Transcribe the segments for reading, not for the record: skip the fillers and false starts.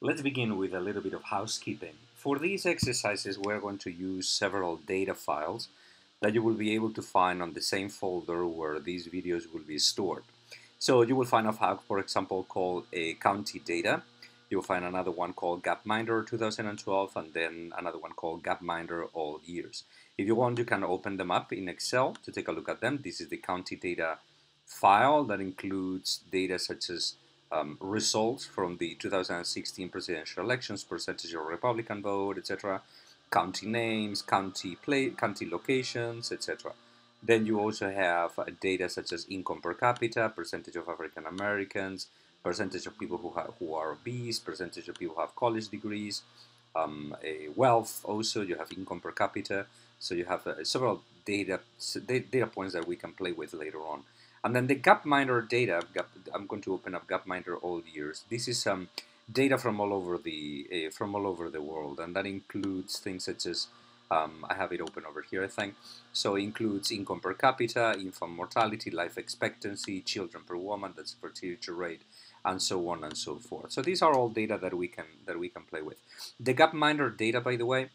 Let's begin with a little bit of housekeeping. For these exercises, we're going to use several data files that you will be able to find on the same folder where these videos will be stored. So you will find a file, for example, called a county data. You'll find another one called Gapminder 2012, and then another one called Gapminder all years. If you want, you can open them up in Excel to take a look at them. This is the county data file that includes data such as results from the 2016 presidential elections, percentage of Republican vote, etc., county names, county locations, etc. Then you also have data such as income per capita, percentage of African Americans, percentage of people who are obese, percentage of people who have college degrees, wealth. Also, you have income per capita. So you have several data points that we can play with later on. And then the Gapminder data, I'm going to open up Gapminder all years. This is data from all over the world, and that includes things such as I have it open over here, I think. So it includes income per capita, infant mortality, life expectancy, children per woman, that's fertility rate, and so on and so forth. So these are all data that we can play with. The Gapminder data, by the way,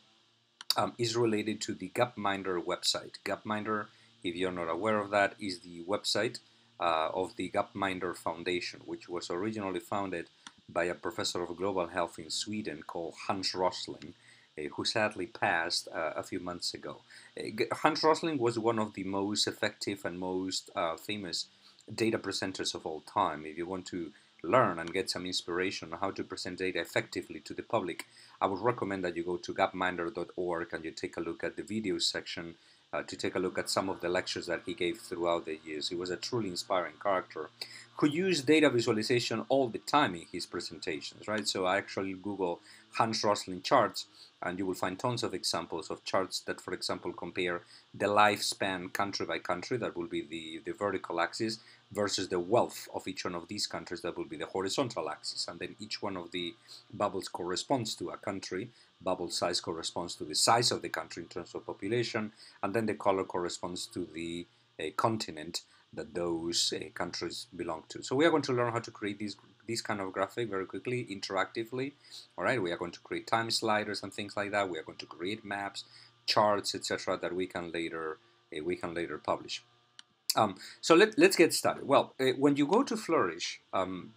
is related to the Gapminder website. Gapminder, if you're not aware of that, is the website of the Gapminder Foundation, which was originally founded by a professor of global health in Sweden called Hans Rosling, who sadly passed a few months ago. Hans Rosling was one of the most effective and most famous data presenters of all time. If you want to learn and get some inspiration on how to present data effectively to the public, I would recommend that you go to gapminder.org and you take a look at the video section to take a look at some of the lectures that he gave throughout the years. He was a truly inspiring character who used data visualization all the time in his presentations, right? So I actually Google Hans Rosling charts, and you will find tons of examples of charts that, for example, compare the lifespan country by country, that will be the vertical axis, versus the wealth of each one of these countries, that will be the horizontal axis. And then each one of the bubbles corresponds to a country. Bubble size corresponds to the size of the country in terms of population, and then the color corresponds to the continent that those countries belong to. So we are going to learn how to create this kind of graphic very quickly, interactively. All right, we are going to create time sliders and things like that. We are going to create maps, charts, etc., that we can later publish. So let's get started. Well, when you go to Flourish,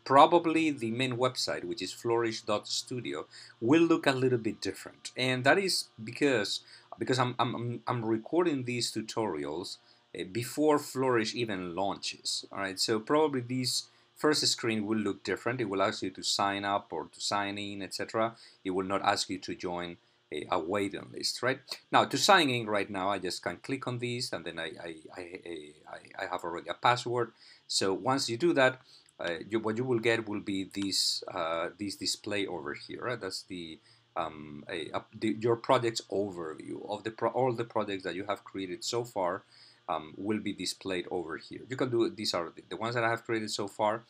probably the main website, which is flourish.studio, will look a little bit different, and that is because I'm recording these tutorials before Flourish even launches. All right, so probably this first screen will look different. It will ask you to sign up or to sign in, etc. It will not ask you to join a waiting list, right? Now, to sign in right now, I just can click on these, and then I have already a password. So once you do that, what you will get will be this display over here. Right? That's your project's overview of all the projects that you have created so far. Will be displayed over here. You can do, these are the ones that I have created so far.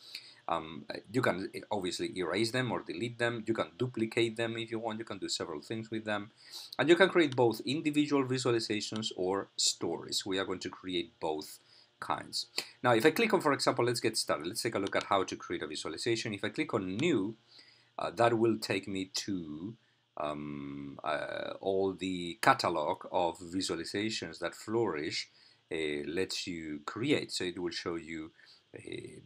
You can obviously erase them or delete them. You can duplicate them if you want. You can do several things with them. And you can create both individual visualizations or stories. We are going to create both kinds. Now, if I click on, for example, let's get started. Let's take a look at how to create a visualization. If I click on New, that will take me to all the catalog of visualizations that Flourish lets you create. So it will show you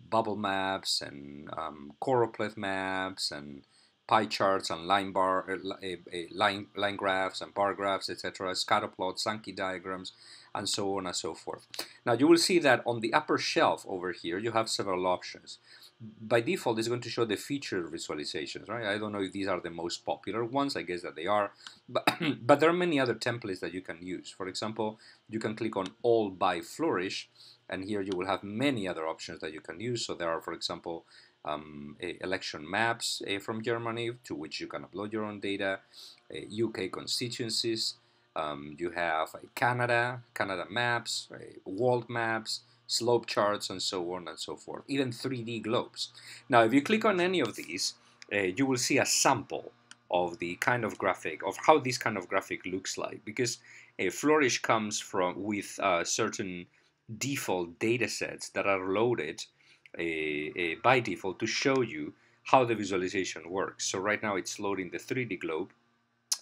bubble maps and choropleth maps and pie charts and line graphs and bar graphs, etc., scatter plots, Sankey diagrams, and so on and so forth. Now you will see that on the upper shelf over here you have several options. By default, it's going to show the featured visualizations, right? I don't know if these are the most popular ones. I guess that they are, but there are many other templates that you can use. For example, you can click on All by Flourish, and here you will have many other options that you can use. So there are, for example, election maps from Germany, to which you can upload your own data, UK constituencies, you have Canada maps, world maps, slope charts, and so on and so forth, even 3D globes. Now, if you click on any of these, you will see a sample of the kind of graphic, of how this kind of graphic looks like, because Flourish comes with certain default data sets that are loaded by default to show you how the visualization works. So right now it's loading the 3D globe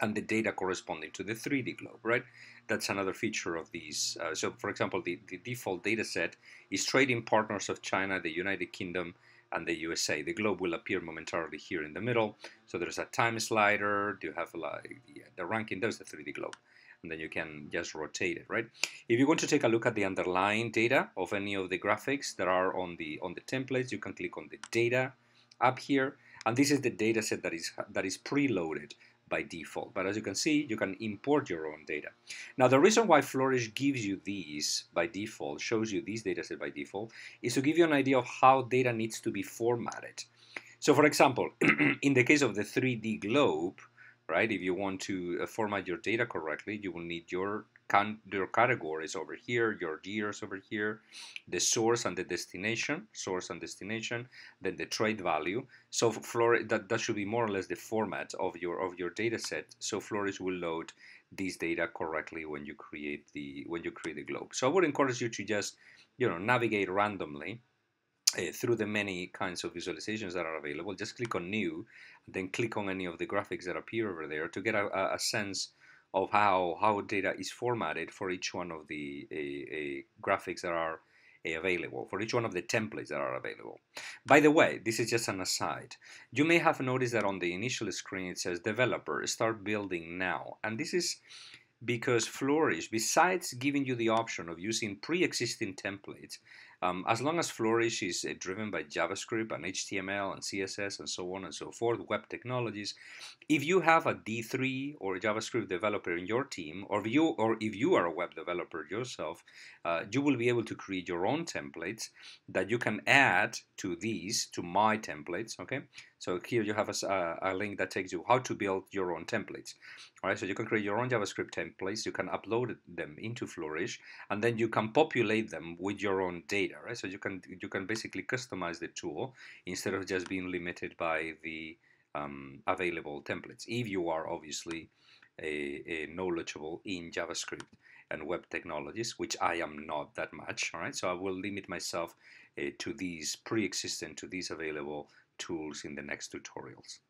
and the data corresponding to the 3D globe, right? That's another feature of these. So for example, the default data set is trading partners of China, the United Kingdom, and the USA. The globe will appear momentarily here in the middle. So there's a time slider. You have like the ranking. There's the 3D globe. And then you can just rotate it, right? If you want to take a look at the underlying data of any of the graphics that are on the templates, you can click on the data up here. And this is the data set that is preloaded by default. But as you can see, you can import your own data. Now, the reason why Flourish gives you these by default, shows you these data set by default, is to give you an idea of how data needs to be formatted. So for example, in the case of the 3D globe, right, if you want to format your data correctly, you will need your categories over here, your years over here, the source and the destination, then the trade value. So that should be more or less the format of your data set. So Flourish will load these data correctly when you create the globe. So I would encourage you to just navigate randomly through the many kinds of visualizations that are available. Just click on new, then click on any of the graphics that appear over there to get a sense of how data is formatted for each one of the graphics that are available, for each one of the templates that are available. By the way, this is just an aside. You may have noticed that on the initial screen it says developer, start building now. And this is because Flourish, besides giving you the option of using pre-existing templates, as long as Flourish is driven by JavaScript and HTML and CSS and so on and so forth, web technologies, if you have a D3 or a JavaScript developer in your team, or if you are a web developer yourself, you will be able to create your own templates that you can add to my templates, okay? So here you have a link that takes you how to build your own templates. All right, so you can create your own JavaScript templates, you can upload them into Flourish, and then you can populate them with your own data, right? So you can basically customize the tool instead of just being limited by the available templates, if you are obviously a knowledgeable in JavaScript and web technologies, which I am not that much. All right, so I will limit myself to these available tools in the next tutorials.